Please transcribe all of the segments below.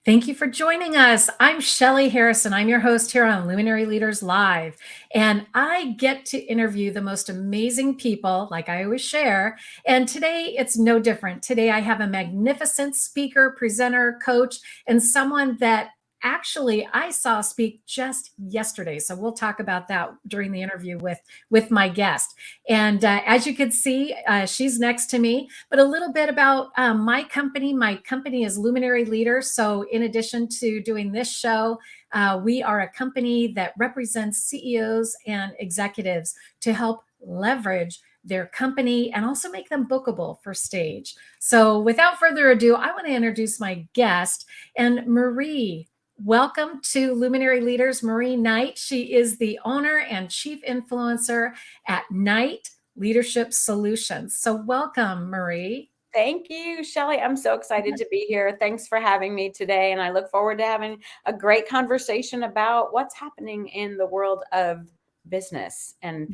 Thank you for joining us. I'm Shelly Harrison. I'm your host here on Luminary Leaders Live. And I get to interview the most amazing people, like I always share. And today it's no different. Today I have a magnificent speaker, presenter, coach, and someone that actually I saw speak just yesterday. So we'll talk about that during the interview with my guest. And as you can see, she's next to me. But a little bit about my company. My company is Luminary Leaders. So in addition to doing this show, we are a company that represents CEOs and executives to help leverage their company and also make them bookable for stage. So without further ado, I want to introduce my guest, and Marie. Welcome to Luminary Leaders, Marie Knight. She is the owner and chief influencer at Knight Leadership Solutions. So welcome, Marie. Thank you, Shelly. I'm so excited to be here. Thanks for having me today. And I look forward to having a great conversation about what's happening in the world of business and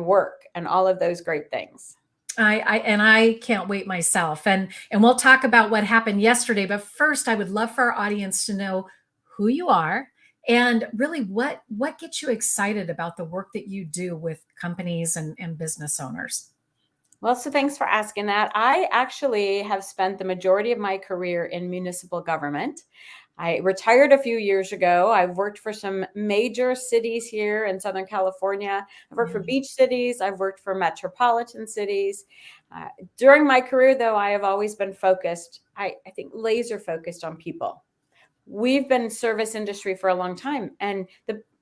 work and all of those great things. I can't wait myself. And we'll talk about what happened yesterday. But first, I would love for our audience to know who you are and really what gets you excited about the work that you do with companies and business owners. Well, so thanks for asking that. I actually have spent the majority of my career in municipal government. I retired a few years ago. I've worked for some major cities here in Southern California. I've worked for beach cities. I've worked for metropolitan cities. During my career, though, I have always been focused, I think laser focused on people. We've been in service industry for a long time, and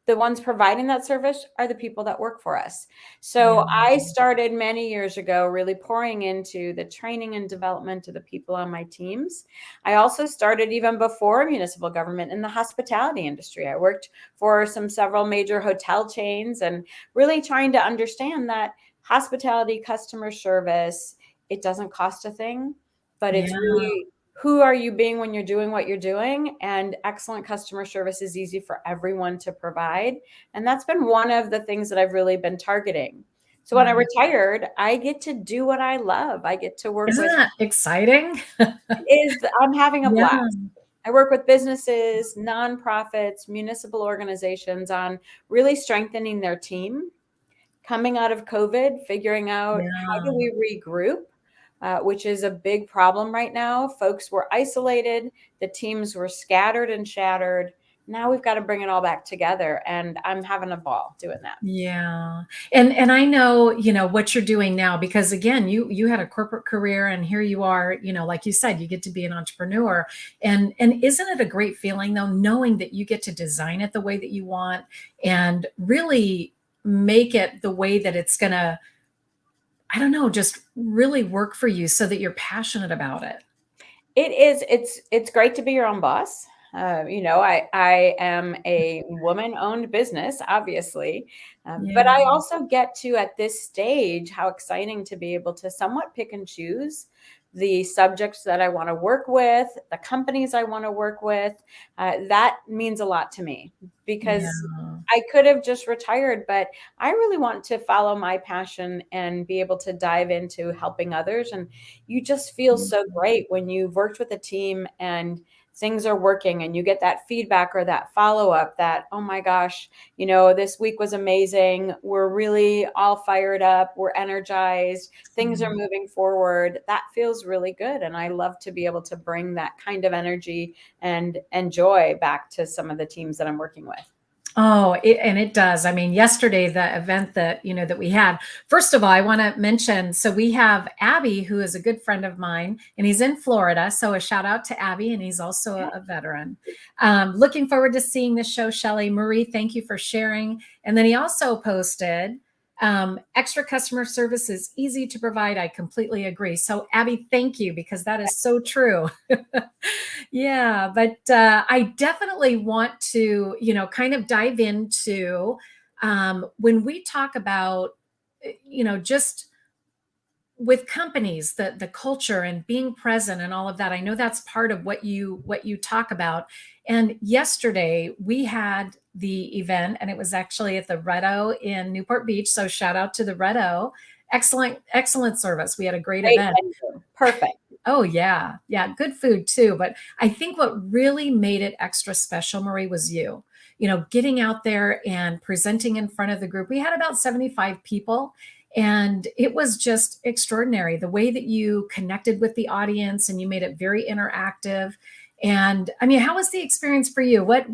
the ones providing that service are the people that work for us. So I started many years ago really pouring into the training and development of the people on my teams. I also started even before municipal government in the hospitality industry. I worked for several major hotel chains and really trying to understand that hospitality, customer service, it doesn't cost a thing, but it's really who are you being when you're doing what you're doing? And excellent customer service is easy for everyone to provide. And that's been one of the things that I've really been targeting. So when I retired, I get to do what I love. I get to work Isn't with. that exciting? I'm having a blast. I work with businesses, nonprofits, municipal organizations on really strengthening their team. Coming out of COVID, figuring out how do we regroup? Which is a big problem right now. Folks were isolated. The teams were scattered and shattered. Now we've got to bring it all back together. And I'm having a ball doing that. Yeah. And I know, what you're doing now, because again, you had a corporate career and here you are, like you said, you get to be an entrepreneur. And isn't it a great feeling though, knowing that you get to design it the way that you want and really make it the way that it's going to, I don't know, just really work for you so that you're passionate about it. It is. It's great to be your own boss. I am a woman-owned business, obviously, but I also get to, at this stage, how exciting to be able to somewhat pick and choose the subjects that I want to work with, the companies I want to work with. That means a lot to me because I could have just retired, but I really want to follow my passion and be able to dive into helping others. And you just feel so great when you've worked with a team and things are working and you get that feedback or that follow-up that, oh my gosh, this week was amazing. We're really all fired up. We're energized. Things are moving forward. That feels really good. And I love to be able to bring that kind of energy and joy back to some of the teams that I'm working with. Oh, and it does. I mean, yesterday, the event that we had, first of all, I want to mention, so we have Abby, who is a good friend of mine, and he's in Florida. So a shout out to Abby, and he's also a veteran. Looking forward to seeing this show, Shelly. Marie, thank you for sharing. And then he also posted, extra customer service is easy to provide. I completely agree. So Abby, thank you, because that is so true. Yeah, but I definitely want to, kind of dive into when we talk about, just with companies, the culture and being present and all of that. I know that's part of what you talk about. And yesterday we had the event, and it was actually at the Red O in Newport Beach. So shout out to the Red O. Excellent service. We had a great event. Perfect. Oh yeah. Yeah. Good food too. But I think what really made it extra special, Marie, was you. Getting out there and presenting in front of the group. We had about 75 people, and it was just extraordinary the way that you connected with the audience and you made it very interactive. And I mean, how was the experience for you? What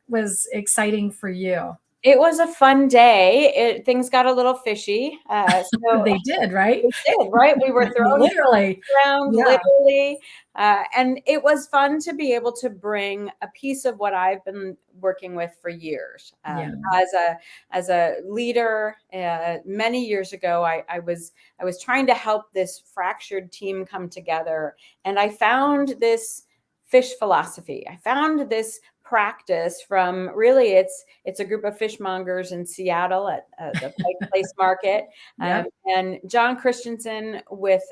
was exciting for you? It was a fun day. Things got a little fishy. They did, right? We did, right? We were throwing Literally. around Yeah. literally. And it was fun to be able to bring a piece of what I've been working with for years. Yeah. As a leader, many years ago, I was trying to help this fractured team come together, and I found this fish philosophy. I found this practice from really it's a group of fishmongers in Seattle at the Pike Place Market, Yep. and John Christensen with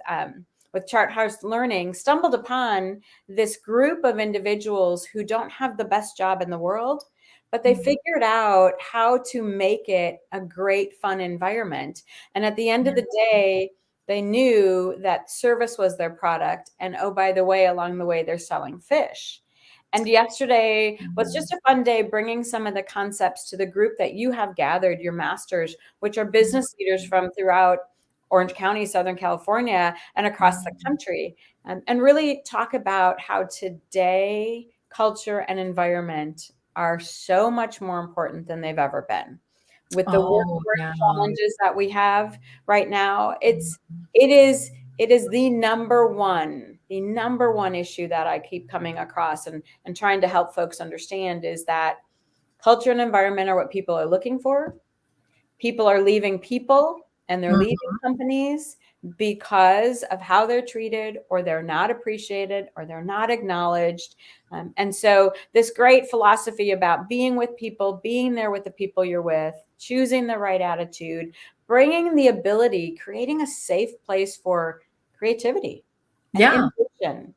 Chart House Learning stumbled upon this group of individuals who don't have the best job in the world, but they figured out how to make it a great, fun environment. And at the end of the day, they knew that service was their product. And oh, by the way, along the way, they're selling fish. And yesterday was just a fun day bringing some of the concepts to the group that you have gathered, your masters, which are business leaders from throughout Orange County, Southern California, and across the country, and really talk about how today culture and environment are so much more important than they've ever been. With the Oh, workforce yeah. challenges that we have right now, it is the number one issue that I keep coming across and trying to help folks understand is that culture and environment are what people are looking for. People are leaving people and they're leaving companies because of how they're treated, or they're not appreciated, or they're not acknowledged. And so this great philosophy about being with people, being there with the people you're with, choosing the right attitude, bringing the ability, creating a safe place for creativity and Yeah. innovation,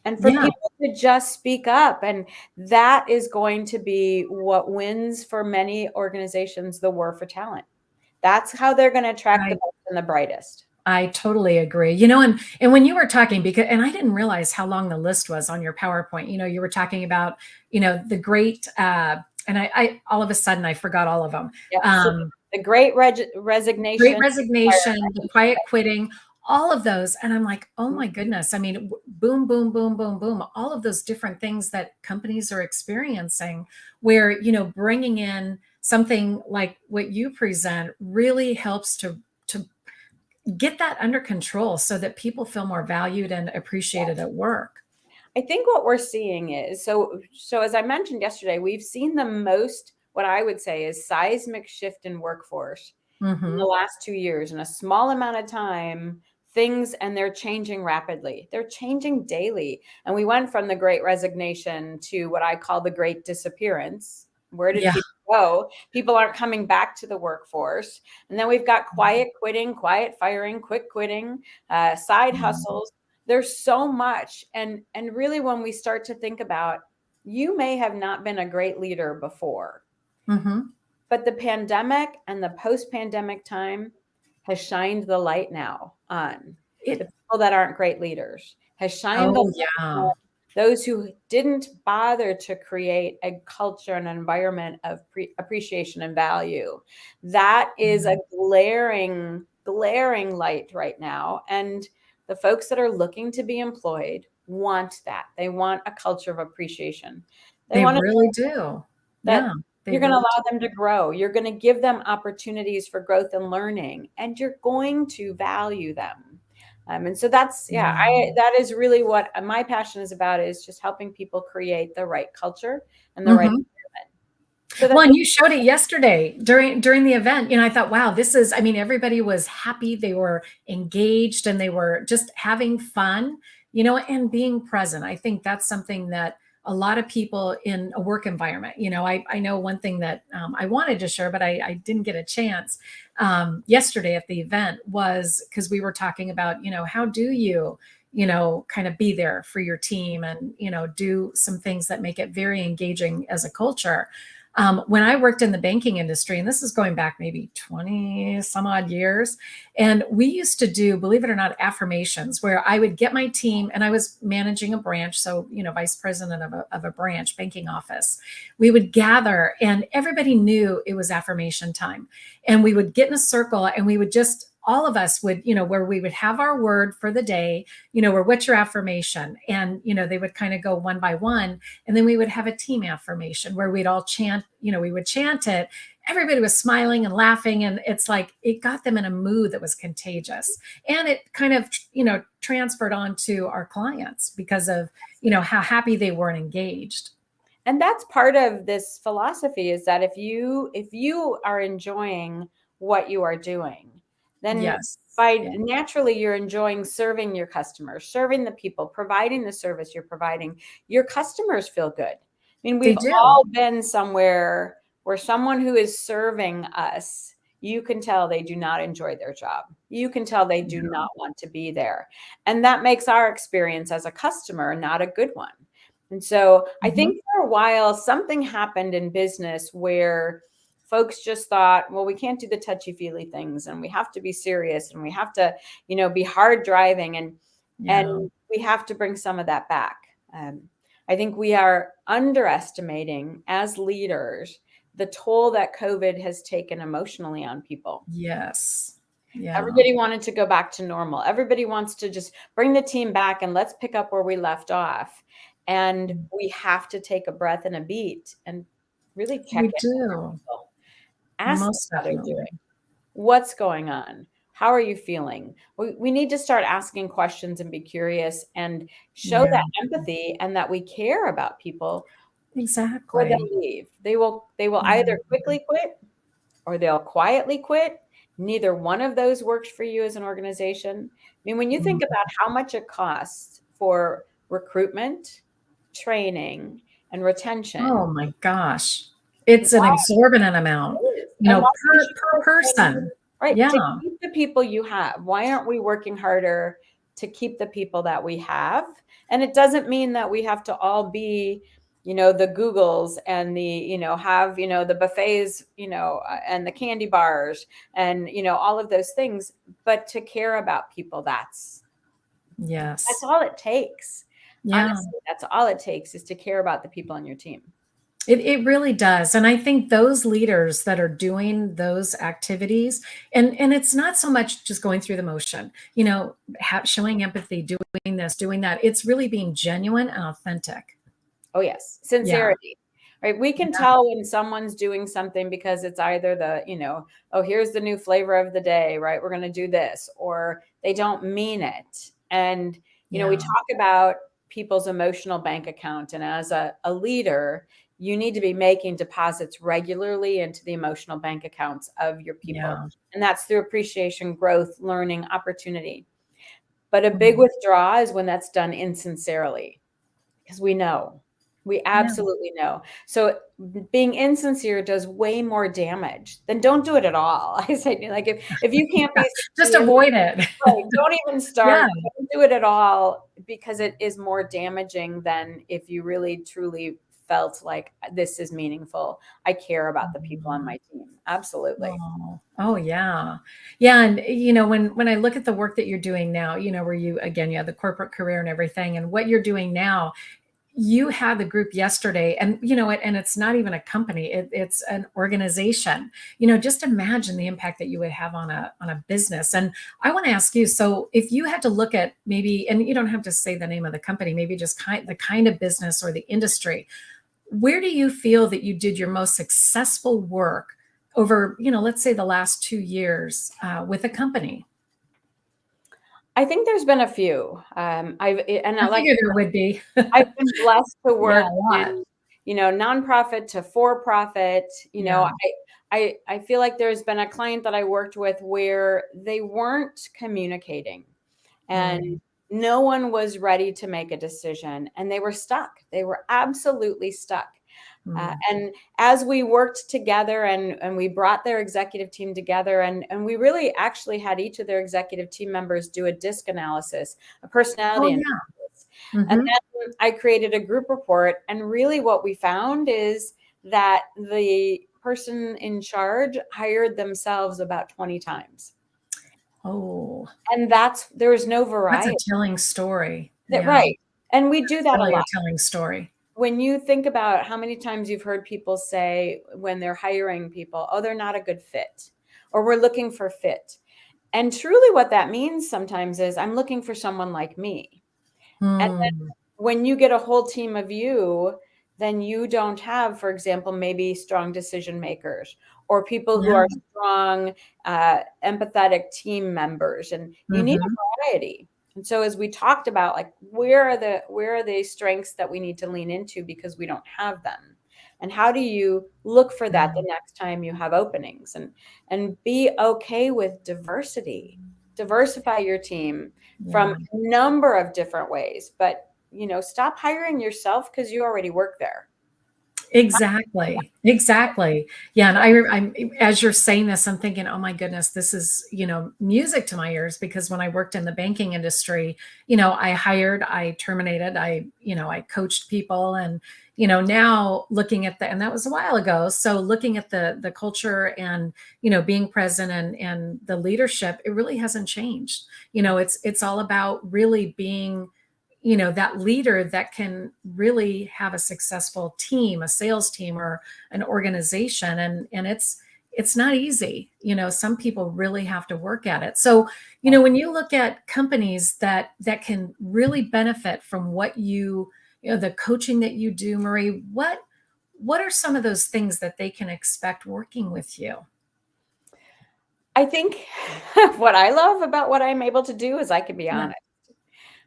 and for Yeah. people to just speak up. And that is going to be what wins for many organizations the war for talent. That's how they're going to attract the Right. best and the brightest. I totally agree. And when you were talking, because and I didn't realize how long the list was on your PowerPoint. You were talking about, the great and I all of a sudden I forgot all of them. Yep. So Um, the great Great resignation. Resignation, the quiet quitting, all of those. And I'm like, oh my goodness. I mean, boom, boom, boom, boom, boom, all of those different things that companies are experiencing where, bringing in something like what you present really helps to get that under control so that people feel more valued and appreciated at work. I think what we're seeing is so as I mentioned yesterday, we've seen the most, what I would say is seismic shift in workforce in the Hmm. last 2 years. In a small amount of time, and they're changing rapidly. They're changing daily. And we went from the great resignation to what I call the great disappearance. Where did Yeah. people go? People aren't coming back to the workforce. And then we've got quiet quitting, quiet firing, quick quitting, side hustles. There's so much. And really, when we start to think about, you may have not been a great leader before, Hmm. but the pandemic and the post-pandemic time has shined the light now on the It, people that aren't great leaders, has shined the oh, light yeah. on those who didn't bother to create a culture and environment of appreciation and value. That is a glaring, glaring light right now. And the folks that are looking to be employed want that. They want a culture of appreciation. They They want to really do. that Yeah. They you're going to really allow them to grow. You're going to give them opportunities for growth and learning, and you're going to value them. And so that's, yeah, do. that is really what my passion is about, is just helping people create the right culture and the right Yeah. environment so that Well, they, and you showed it yesterday during the event. I thought, wow, this is, I mean, everybody was happy, they were engaged, and they were just having fun, and being present. I think that's something that a lot of people in a work environment, I know one thing that I wanted to share, but I didn't get a chance yesterday at the event was because we were talking about, how do you, kind of be there for your team and, do some things that make it very engaging as a culture. When I worked in the banking industry, and this is going back maybe 20 some odd years, and we used to do, believe it or not, affirmations where I would get my team, and I was managing a branch. So, vice president of a branch banking office. We would gather, and everybody knew it was affirmation time. And we would get in a circle, and we would just, all of us would, where we would have our word for the day, or what's your affirmation? And, they would kind of go one by one. And then we would have a team affirmation where we'd all chant, we would chant it. Everybody was smiling and laughing. And it's like, it got them in a mood that was contagious. And it kind of, transferred on to our clients because of, how happy they were and engaged. And that's part of this philosophy, is that if you are enjoying what you are doing, then Yes. naturally you're enjoying serving your customers, serving the people, providing the service you're providing. Your customers feel good. I mean, we've all been somewhere where someone who is serving us, you can tell they do not enjoy their job. You can tell they do not want to be there. And that makes our experience as a customer not a good one. And so I think for a while, something happened in business where folks just thought, well, we can't do the touchy-feely things, and we have to be serious, and we have to, be hard driving, and we have to bring some of that back. I think we are underestimating as leaders the toll that COVID has taken emotionally on people. Yes. Yeah. Everybody wanted to go back to normal. Everybody wants to just bring the team back and let's pick up where we left off. And we have to take a breath and a beat and really check it. We do. Ask them how they're doing. What's going on? How are you feeling? We need to start asking questions and be curious and show that empathy and that we care about people. Exactly. Or they'll leave. They will either quickly quit or they'll quietly quit. Neither one of those works for you as an organization. I mean, when you think about how much it costs for recruitment, training, and retention. Oh my gosh. It's an exorbitant amount, per person. Right. Yeah. To keep the people you have. Why aren't we working harder to keep the people that we have? And it doesn't mean that we have to all be, the Googles and the, have, the buffets, and the candy bars and, all of those things, but to care about people. That's all it takes. Yeah. Honestly, that's all it takes, is to care about the people on your team. It really does. And I think those leaders that are doing those activities, and it's not so much just going through the motion, showing empathy, doing this, doing that. It's really being genuine and authentic. Oh, yes. Sincerity. Yeah. Right. We can tell when someone's doing something because it's either the, oh, here's the new flavor of the day, right? We're going to do this, or they don't mean it. And, we talk about people's emotional bank account. And as a leader, you need to be making deposits regularly into the emotional bank accounts of your people. Yeah. And that's through appreciation, growth, learning, opportunity. But a big withdrawal is when that's done insincerely, because we absolutely know. So being insincere does way more damage than don't do it at all. I say, like, if you can't be just avoid it. Right, don't even start. Don't do it at all, because it is more damaging than if you really truly felt like this is meaningful. I care about the people on my team. Absolutely. Oh yeah. Yeah. And when I look at the work that you're doing now, where you have the corporate career and everything, and what you're doing now, you had the group yesterday, and and it's not even a company, it's an organization. Just imagine the impact that you would have on a business. And I want to ask you, so if you had to look at maybe, and you don't have to say the name of the company, maybe just the kind of business or the industry, where do you feel that you did your most successful work over, let's say the last 2 years with a company? I think there's been a few. I figured there would be. I've been blessed to work in, nonprofit to for-profit. I feel like there's been a client that I worked with where they weren't communicating, and no one was ready to make a decision, and they were stuck. They were absolutely stuck. And as we worked together and we brought their executive team together, and we really actually had each of their executive team members do a DISC analysis, a personality analysis. And then I created a group report. And really what we found is that the person in charge hired themselves about 20 times. Oh, And there was no that's a variety. telling story. That, Yeah, right. And we do that a really a lot. telling story. When you think about how many times you've heard people say when they're hiring people, oh, they're not a good fit, or we're looking for fit. And truly what that means sometimes is I'm looking for someone like me. And then Hmm. when you get a whole team of you, then you don't have, for example, maybe strong decision makers or people who Yeah. are strong, empathetic team members, and you need Hmm. a variety. And so, as we talked about, like where are the strengths that we need to lean into because we don't have them, and how do you look for that the next time you have openings, and be okay with diversity, diversify your team from Yeah. a number of different ways, but stop hiring yourself because you already work there. Exactly. Exactly. Yeah. And I'm, as you're saying this, I'm thinking, oh my goodness, this is, music to my ears because when I worked in the banking industry, I hired, I terminated, I coached people and, now looking at and that was a while ago. So looking at the culture and, being present and the leadership, it really hasn't changed. It's all about really being that leader that can really have a successful team, a sales team or an organization. And it's not easy. Some people really have to work at it. So when you look at companies that can really benefit from what the coaching that you do, Marie, what are some of those things that they can expect working with you? I think what I love about what I'm able to do is I can be Yeah. honest,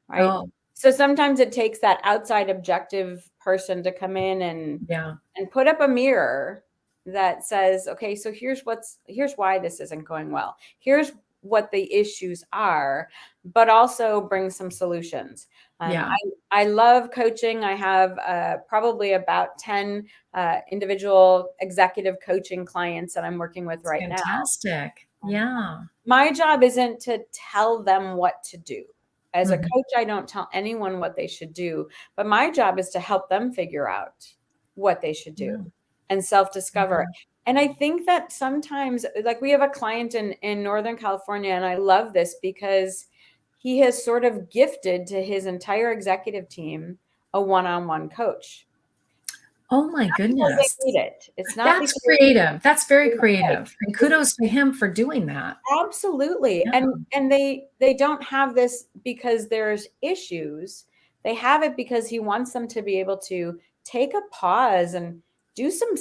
right? Oh, So sometimes it takes that outside objective person to come in yeah. and put up a mirror that says, okay, so here's why this isn't going well. Here's what the issues are, but also bring some solutions. Yeah. I love coaching. I have probably about 10 individual executive coaching clients that I'm working with It's right now. fantastic. Yeah. My job isn't to tell them what to do. As a Mhm. coach, I don't tell anyone what they should do, but my job is to help them figure out what they should do Yeah. and self-discover. Yeah. And I think that sometimes, like we have a client in Northern California, and I love this because he has sort of gifted to his entire executive team a one-on-one coach. Oh my Because goodness. they need it. It's not That's because creative. That's very right. creative. And kudos to him for doing that. Absolutely. Yeah. And they don't have this because there's issues. They have it because he wants them to be able to take a pause and do some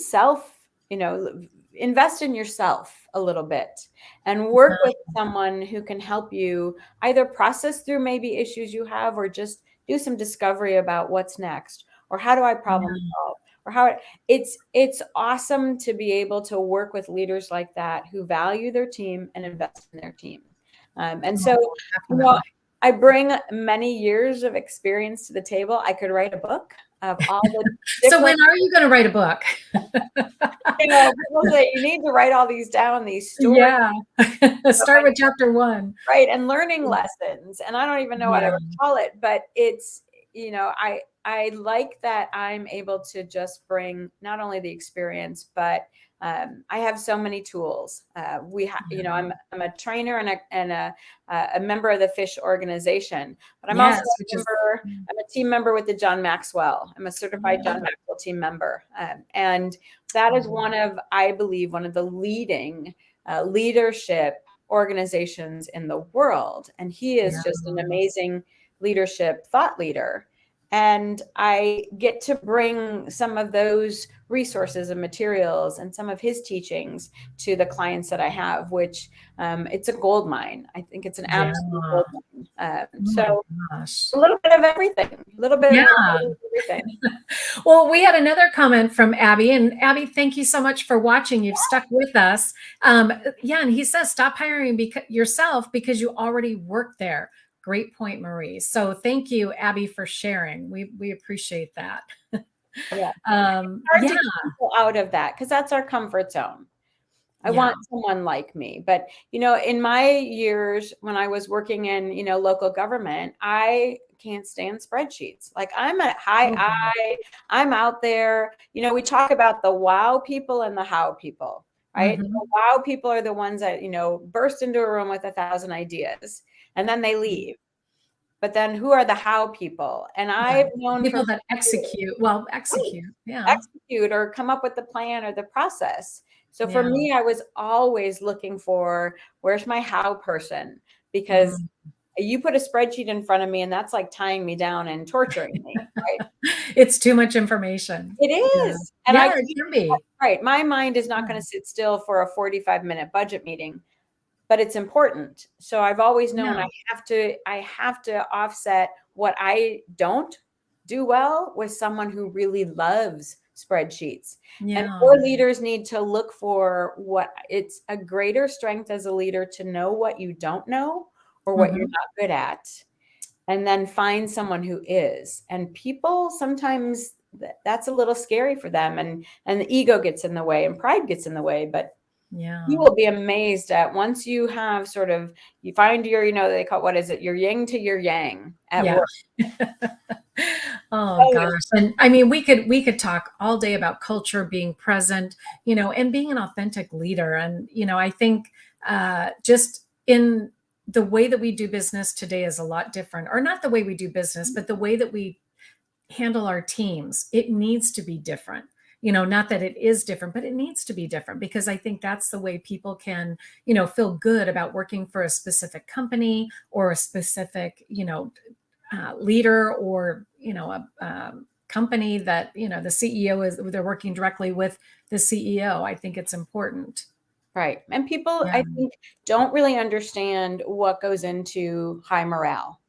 invest in yourself a little bit and work with someone who can help you either process through maybe issues you have or just do some discovery about what's next or how do I problem Yeah. solve or how it's awesome to be able to work with leaders like that who value their team and invest in their team. And so, Oh, you know, definitely. I bring many years of experience to the table. I could write a book of all the So when different, are you going to write a book? people say you need to write all these down, these stories, Yeah. Start with chapter 1. right? And learning lessons. And I don't even know what I Yeah. would call it, but it's, I like that I'm able to just bring not only the experience, but I have so many tools. I'm a trainer and a member of the fish organization, but I'm also Yes, which is I'm a team member with the John Maxwell. I'm a certified John Maxwell team member. And that is I believe, one of the leading leadership organizations in the world. And he is yeah. just an amazing leadership thought leader. And I get to bring some of those resources and materials and some of his teachings to the clients that I have, which it's a gold mine. I think it's an Yeah. absolute Oh gold mine. my So gosh. a little bit of everything, a little bit Yeah. of everything. Well, we had another comment from Abby, and Abby, thank you so much for watching. You've stuck with us. Yeah, and he says, stop hiring yourself because you already work there. Great point, Marie. So thank you, Abby, for sharing. We appreciate that. Yeah. Hard Yeah, to get people out of that because that's our comfort zone. I yeah, want someone like me. But, in my years when I was working in, local government, I can't stand spreadsheets. Like I'm a high Oh, I, I'm out there. We talk about the wow people and the how people, right? mm-hmm. The wow people are the ones that, burst into a room with 1,000 ideas and then they leave. But then who are the how people? And I've Right. known People from that execute, right, Yeah. execute or come up with the plan or the process. So for Yeah. me, I was always looking for where's my how person, because Mm. you put a spreadsheet in front of me and that's like tying me down and torturing me, right? It's too much information. It Yeah. is. And I Yeah, it can't, can be. right. My mind is not Yeah. going to sit still for a 45-minute budget meeting, but it's important. So I've always known Yeah. I have to offset what I don't do well with someone who really loves spreadsheets. And Yeah. more leaders need to look for what it's a greater strength as a leader to know what you don't know or what you're Mhm. not good at, and then find someone who is. And people sometimes that's a little scary for them, and the ego gets in the way and pride gets in the way, but you Yeah. will be amazed at once you have sort of you find your, they call, what is it, your yin to your yang at Yeah. work. Oh Oh, gosh. And I mean, we could talk all day about culture being present, and being an authentic leader. And, I think just in the way that we do business today is a lot different, or not the way we do business, but the way that we handle our teams, it needs to be different. Not that it is different, but it needs to be different, because I think that's the way people can, feel good about working for a specific company or a specific, leader, or, a company that, the CEO is, they're working directly with the CEO. I think it's important. right. And people, Yeah. I think, don't really understand what goes into high morale,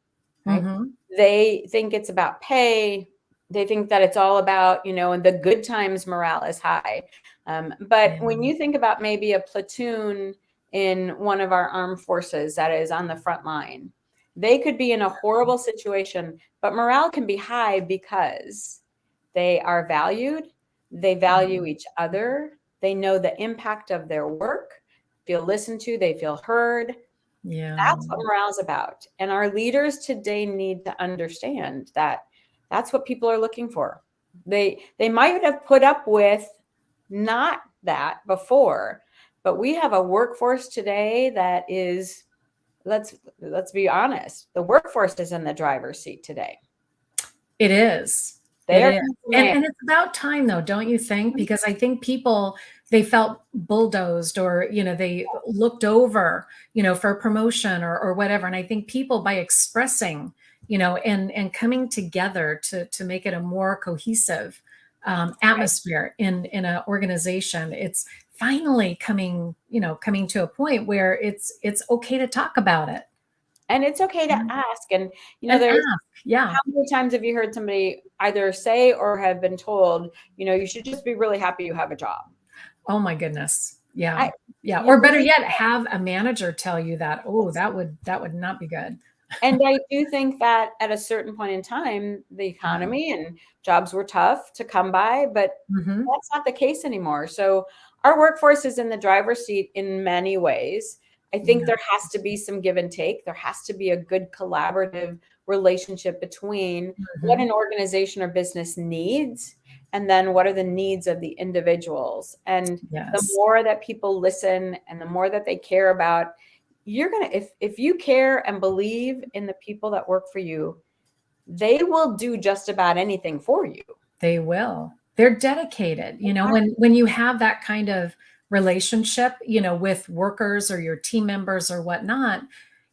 right? Hmm. They think it's about pay. They think that it's all about, in the good times, morale is high. But Yeah. when you think about maybe a platoon in one of our armed forces that is on the front line, they could be in a horrible situation, but morale can be high because they are valued, they value each other, they know the impact of their work, feel listened to, they feel heard. Yeah. That's what morale is about. And our leaders today need to understand that that's what people are looking for. They might have put up with not that before, but we have a workforce today that is, let's be honest, the workforce is in the driver's seat today. It is. It They are is. in And command. and it's about time though, don't you think? Because I think people, they felt bulldozed, or, they looked over, for a promotion, or whatever. And I think people, by expressing, and coming together to make it a more cohesive atmosphere in an organization, it's finally coming to a point where it's okay to talk about it. And it's okay to Mhm. ask. And And there's, ask. Yeah. how many times have you heard somebody either say or have been told, you should just be really happy you have a job? Oh my goodness. I Yeah. Yeah. you Or better really, yet, have a manager tell you that. Oh, that would not be good. and I do think that at a certain point in time, the Yeah. economy and jobs were tough to come by, but Hmm. that's not the case anymore. So our workforce is in the driver's seat in many ways. I think Yeah. there has to be some give and take. There has to be a good collaborative relationship between what Hmm. an organization or business needs and then what are the needs of the individuals. And the Yes. more that people listen and the more that they care about, you're going to, if you care and believe in the people that work for you, they will do just about anything for you. They will. They're dedicated. When you have that kind of relationship, with workers or your team members or whatnot,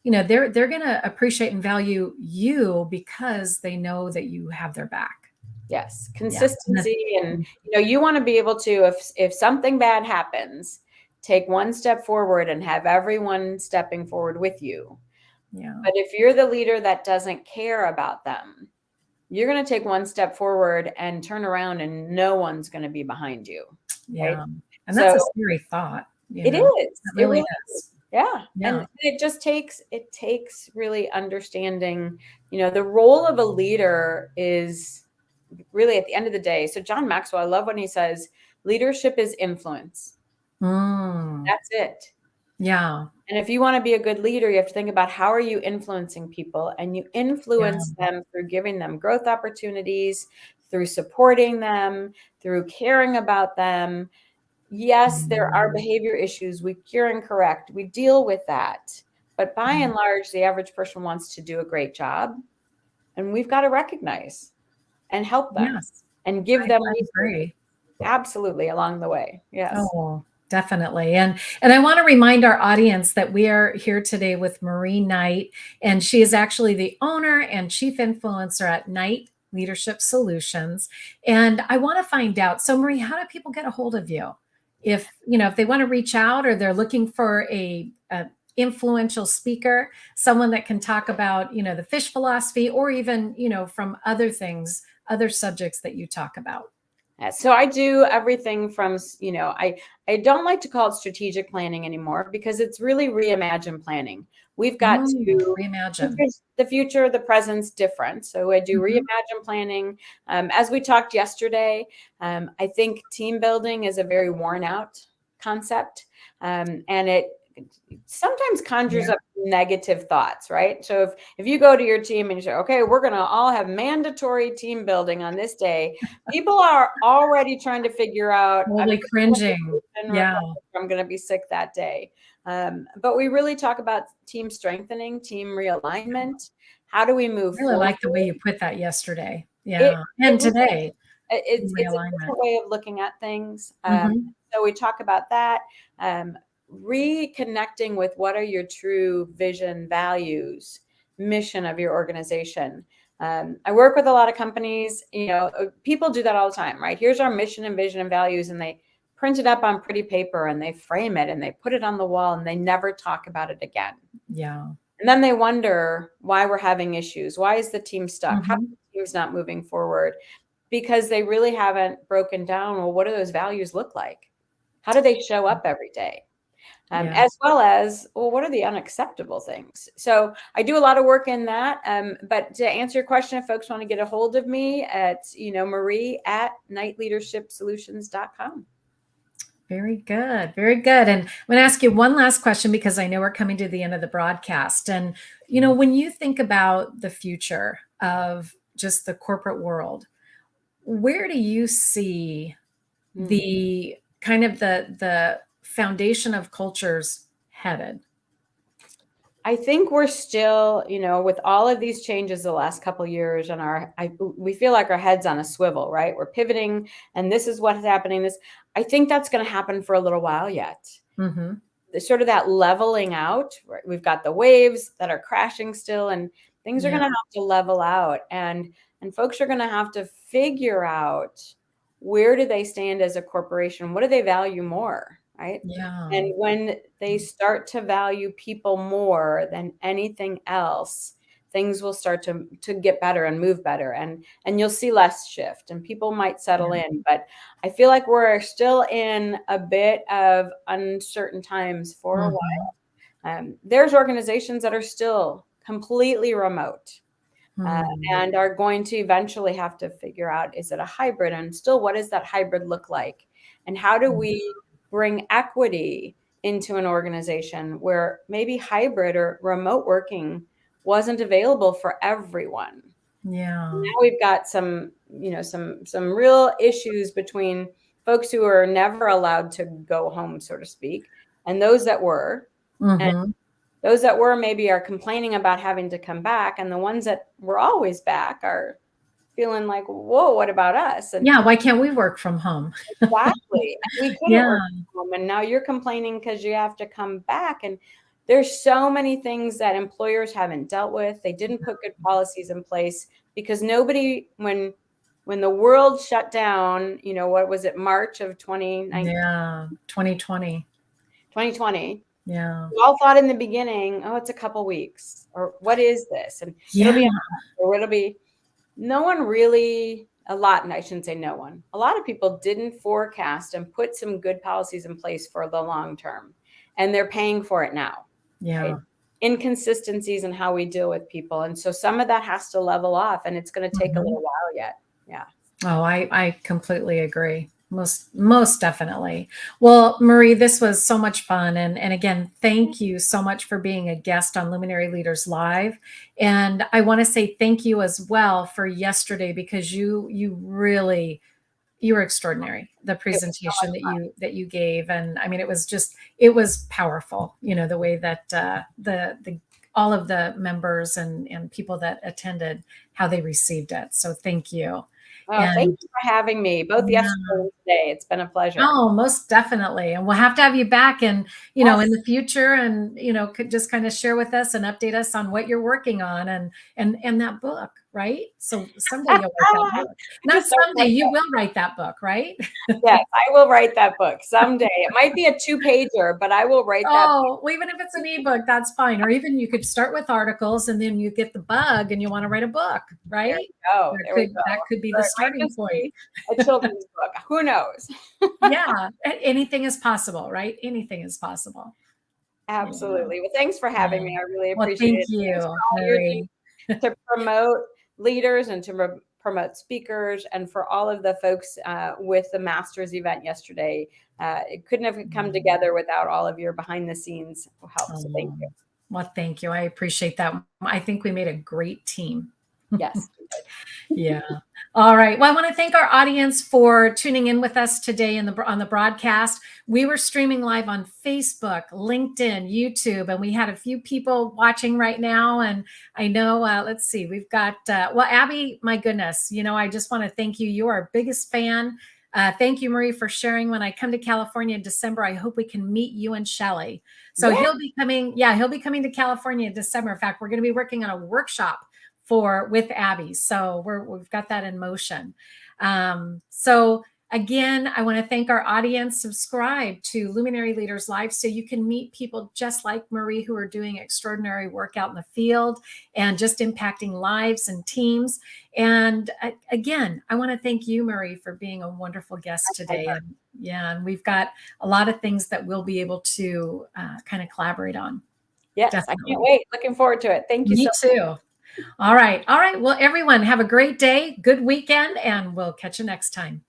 they're gonna appreciate and value you because they know that you have their back. Yes, Yeah. And consistency, and you want to be able to, if something bad happens, take one step forward and have everyone stepping forward with you. yeah. But if you're the leader that doesn't care about them, you're going to take one step forward and turn around and no one's going to be behind you, right? Yeah. And that's So a scary thought, it is. It It really really is. is. Yeah. And Yeah. it takes really understanding, the role of a leader is really at the end of the day. So John Maxwell, I love when he says leadership is influence. Mm. That's it. Yeah. And if you want to be a good leader, you have to think about how are you influencing people, and you Yeah. influence them through giving them growth opportunities, through supporting them, through caring about them. Yes, there are Mm, behavior issues. We cure and correct. We deal with that. But by yeah. and large, the average person wants to do a great job, and we've got to recognize and help them Yes. and give them I resources agree. absolutely along the way. Yes. Oh, definitely. And I want to remind our audience that we are here today with Marie Knight, and she is actually the owner and chief influencer at Knight Leadership Solutions. And I want to find out, so Marie, how do people get a hold of you? If they want to reach out or they're looking for a influential speaker, someone that can talk about, the fish philosophy or even, from other things, other subjects that you talk about. So I do everything from, I don't like to call it strategic planning anymore because it's really reimagine planning. We've got to Reimagine. because the future, the present's different. So I do Mhm. reimagine planning. As we talked yesterday, I think team building is a very worn out concept, and it sometimes conjures Yeah. up negative thoughts, right? So if you go to your team and you say, okay, we're going to all have mandatory team building on this day, people are already trying to figure out, I'm Totally cringing. Yeah. I'm going to be sick that day. But we really talk about team strengthening, team realignment. How do we move Really forward? like the way you put that yesterday. It Yeah. it And really today, it's a realignment. different way of looking at things. Mhm. So we talk about that, um, reconnecting with what are your true vision, values, mission of your organization. I work with a lot of companies. People do that all the time, right? Here's our mission and vision and values, and they print it up on pretty paper and they frame it and they put it on the wall and they never talk about it again. Yeah. And then they wonder why we're having issues. Why is the team stuck? How Mhm. is the team's not moving forward? Because they really haven't broken down, well, what do those values look like? How do they show up every day? Yeah. As well as, well, what are the unacceptable things? So I do a lot of work in that. But to answer your question, if folks want to get a hold of me at, Marie at knightleadershipsolutions.com. Very good. Very good. And I'm going to ask you one last question because I know we're coming to the end of the broadcast. And, when you think about the future of just the corporate world, where do you see Hmm. the kind of the foundation of cultures headed? I think we're still, with all of these changes the last couple of years, and we feel like our head's on a swivel, right? We're pivoting, and this is what's happening. I think that's going to happen for a little while yet. Mm-hmm. There's sort of that leveling out. Right? We've got the waves that are crashing still, and things are Yeah. going to have to level out, and folks are going to have to figure out where do they stand as a corporation? What do they value more, right? Yeah. And when they start to value people more than anything else, things will start to get better and move better, and you'll see less shift, and people might settle Yeah. in. But I feel like we're still in a bit of uncertain times for a Mm-hmm. while. There's organizations that are still completely remote, Mm. and are going to eventually have to figure out, is it a hybrid? And still, what does that hybrid look like? And how do we bring equity into an organization where maybe hybrid or remote working wasn't available for everyone? Yeah. Now we've got some real issues between folks who are never allowed to go home, so to speak, and those that were. And Mm-hmm. those that were maybe are complaining about having to come back, and the ones that were always back are feeling like, whoa, what about us? And Yeah. Why can't we work from home? exactly, and we couldn't Yeah. work from home, and now you're complaining because you have to come back. And there's so many things that employers haven't dealt with. They didn't put good policies in place because nobody, when the world shut down, what was it, March of 2019, Yeah. 2020. 2020, Yeah. we all thought in the beginning, oh, it's a couple weeks, or what is this? And it'll Yeah. be, or it'll be, no one really, and I shouldn't say no one, a lot of people didn't forecast and put some good policies in place for the long term. And they're paying for it now, right? Yeah. Inconsistencies in how we deal with people. And so some of that has to level off, and it's going to take a Mhm. little while yet. Yeah. Oh, I completely agree. most definitely. Well, Marie, this was so much fun. And again, thank you so much for being a guest on Luminary Leaders Live. And I want to say thank you as well for yesterday, because you really, you were extraordinary. The It was so presentation much that you gave. And I mean, it was powerful, the way that the all of the members and people that attended, how they received it. So thank you. Oh, thank And you for having me, both yeah. yesterday and today. It's been a pleasure. Oh, most definitely. And we'll have to have you back and, in Yes. the future, and, could just kind of share with us and update us on what you're working on, and that book, right? So someday you'll write that book. Not So someday, you will write that book, right? yes, I will write that book someday. It might be a 2-pager, but I will write that book. Oh, well, even if it's an ebook, that's fine. Or even you could start with articles and then you get the bug and you want to write a book, There right? we go. There we go. That could be Or the it might starting just point. be a children's book. Who knows? Yeah. Anything is possible, right? Anything is possible. Yeah. Absolutely. Well, thanks for Yeah. having me. I really Well, appreciate thank it. Thanks for you, all you're doing Marie. to promote leaders and to promote speakers, and for all of the folks with the Masters event yesterday. It couldn't have come together without all of your behind the scenes help. So thank you. Well, thank you. I appreciate that. I think we made a great team. Yes. Yeah. All right. Well, I want to thank our audience for tuning in with us today on the broadcast. We were streaming live on Facebook, LinkedIn, YouTube, and we had a few people watching right now. And I know, let's see, we've got, well, Abby, my goodness, I just want to thank you. You are our biggest fan. Thank you, Marie, for sharing. When I come to California in December, I hope we can meet you and Shelly. So Yeah. he'll be coming. Yeah, he'll be coming to California in December. In fact, we're going to be working on a workshop with Abby. So we've got that in motion. So again, I want to thank our audience. Subscribe to Luminary Leaders Live so you can meet people just like Marie, who are doing extraordinary work out in the field and just impacting lives and teams. And again, I want to thank you, Marie, for being a wonderful guest today. And and we've got a lot of things that we'll be able to kind of collaborate on. Yes. Definitely. I can't wait. Looking forward to it. Thank you Me so much. too. All right. All right. Well, everyone, have a great day, good weekend, and we'll catch you next time.